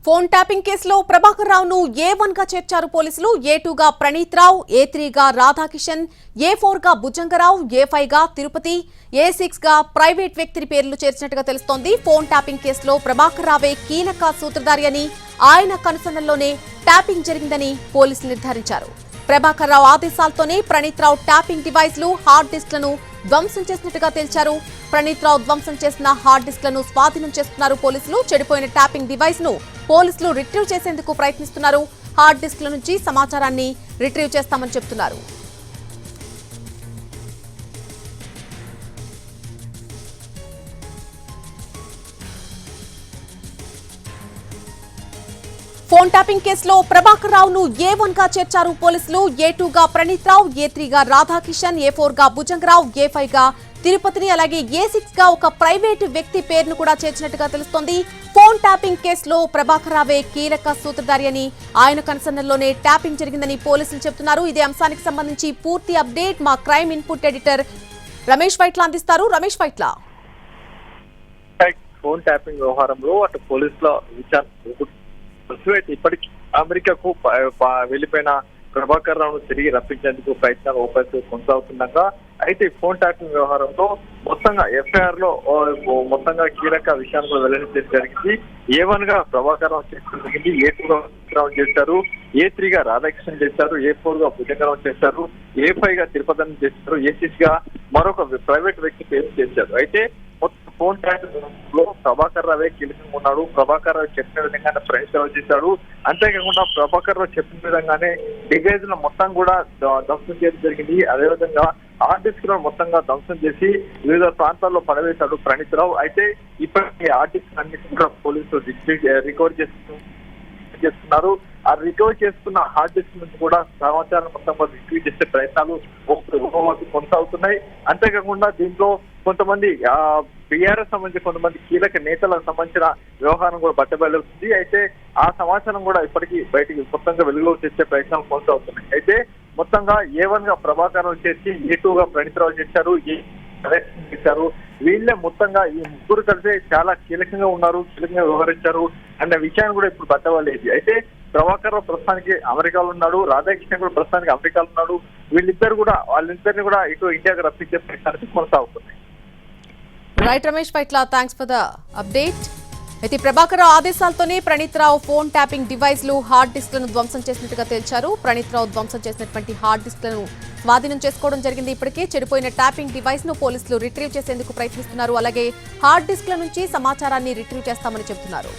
Phone tapping కేసులో ప్రభాకర్ రావును A1 గా చేర్చారు పోలీసులు. A2 గా ప్రణీత్ రావు, A3 గా రాధాకిషన్, A4 గా భుజంగరావు, A5 గా తిరుపతి, A6 గా ప్రైవేట్ వ్యక్తి పేర్లు చేర్చినట్టుగా తెలుస్తోంది. ఫోన్ ట్యాపింగ్ కేసులో ప్రభాకర్ రావే కీలక సూత్రధారి అని, ఆయన కనుసన్నల్లోనే ట్యాపింగ్ జరిగిందని పోలీసులు నిర్ధారించారు. ప్రభాకర్ రావు ఆదేశాలతోనే ప్రణీత్ రావు ట్యాపింగ్ డివైస్లు, హార్డ్ డిస్క్లను ధ్వంసం చేసినట్టుగా తేల్చారు. ప్రణీత్ రావు ధ్వంసం చేసిన హార్డ్ డిస్క్లను స్వాధీనం చేస్తున్నారు పోలీసులు. చెడిపోయిన ట్యాపింగ్ డివైస్ ను పోలీసులు రిట్రీవ్ చేసేందుకు ప్రయత్నిస్తున్నారు. హార్డ్ డిస్క్ల నుంచి సమాచారాన్ని రిట్రీవ్ చేస్తామని చెబుతున్నారు. ఫోన్ ట్యాపింగ్ కేసులో ప్రభాకర్ రావును A1 గా చేర్చారు పోలీసులు. A2 గా ప్రణీత్ రావు, A3 గా రాధాకిషన్, A4 గా భుజంగరావు, A5 గా తిరుపతిని, అలాగే A6 గా ఒక ప్రైవేటు వ్యక్తి పేరును కూడా చేర్చినట్టుగా తెలుస్తోంది. ఫోన్ ట్యాపింగ్ కేసులో ప్రభాకర్ రావే కీలక సూత్రధారి అని, ఆయన కన్సర్న్లోనే ట్యాపింగ్ జరిగిందని పోలీసులు చెబుతున్నారు. ఇదే అంశానికి సంబంధించి పూర్తి అప్డేట్ మా crime input editor Ramesh Vaitla అందిస్తారు. రమేష్ వైట్ల, ఫోన్ ట్యాపింగ్ వ్యవహారంలో అటు పోలీసుల విచారణ ఇప్పటికీ అమెరికాకు వెళ్లిపోయిన ప్రభాకర్ రావును తిరిగి రప్పించేందుకు ప్రయత్నాలు కొనసాగుతుండగా, అయితే ఫోన్ ట్యాపింగ్ వ్యవహారంలో మొత్తంగా ఎఫ్ఐఆర్ లో మొత్తంగా కీలక విషయాన్ని కూడా వెల్లడించడం జరిగింది. A1 గా ప్రభాకర్ రావు చేయడం జరిగింది, A2 గా రావు చేశారు, A3 గా రాధాకృష్ణ చేశారు, A4 గా భుజంగరావు చేశారు, A5 గా తిరుపతిని చేశారు, A6 గా మరొక ప్రైవేట్ వ్యక్తి పేరు చేశారు. అయితే ఫోన్ ట్యాపింగ్ లో ప్రభాకర్ రావే కీలకంగా ఉన్నాడు. ప్రభాకర్ రావు చెప్పిన విధంగానే ప్రణీత్ రావు చేశాడు. అంతేకాకుండా ప్రభాకర్ రావు చెప్పిన విధంగానే డివైజ్ లో మొత్తం కూడా ధ్వంసం చేయడం జరిగింది. అదేవిధంగా హార్డ్ డిస్క్ లో మొత్తంగా ధ్వంసం చేసి వివిధ ప్రాంతాల్లో పడవేశాడు ప్రణీత్ రావు. అయితే ఇప్పటికీ హార్డ్ డిస్క్ అన్నింటినీ కూడా పోలీసులు రికవర్ చేస్తున్నారు. ఆ రికవర్ చేసుకున్న హార్డ్ డిస్క్ నుంచి కూడా సమాచారం మొత్తం రిట్రీవ్ చేసే ప్రయత్నాలు కొనసాగుతున్నాయి. అంతేకాకుండా దీంట్లో కొంతమంది బీఆర్ఎస్ సంబంధించి కొంతమంది కీలక నేతలకు సంబంధించిన వ్యవహారం కూడా బట్టబయలుతుంది. అయితే ఆ సమాచారం కూడా ఇప్పటికీ బయటికి మొత్తంగా వెలుగులో తెచ్చే ప్రయత్నాలు కొనసాగుతున్నాయి. అయితే మొత్తంగా A1 గా ప్రభాకర్ రావు చేసి, A2 గా ప్రణీత్ రావు చేశారు, చేశారు. వీళ్ళే మొత్తంగా ఈ ముగ్గురు కలిసి చాలా కీలకంగా ఉన్నారు, కీలకంగా వ్యవహరించారు అనే విషయాన్ని కూడా ఇప్పుడు బట్టబయలేదు. అయితే ప్రభాకర్ రావు ప్రస్తుతానికి అమెరికాలో ఉన్నాడు, రాధాకృష్ణ కూడా ప్రస్తుతానికి అమెరికాలో ఉన్నాడు. వాళ్ళిద్దరిని కూడా ఇటు ఇండియాకు రప్పించే ప్రయత్నానికి కొనసాగుతున్నాయి. Right Ramesh Vaitla, thanks for the update. అయితే ప్రభాకర్ రావు ఆదేశాలతోనే ప్రణీత్ రావు ఫోన్ ట్యాపింగ్ డివైస్లు, హార్డ్ డిస్క్లను ధ్వంసం చేసినట్టుగా తేల్చారు. ప్రణీత్ రావు ధ్వంసం చేసినటువంటి హార్డ్ డిస్క్లను స్వాధీనం చేసుకోవడం జరిగింది. ఇప్పటికే చెడిపోయిన ట్యాపింగ్ డివైస్ ను పోలీసులు రిట్రీవ్ చేసేందుకు ప్రయత్నిస్తున్నారు. అలాగే హార్డ్ డిస్క్ల నుంచి సమాచారాన్ని రిట్రీవ్ చేస్తామని చెబుతున్నారు.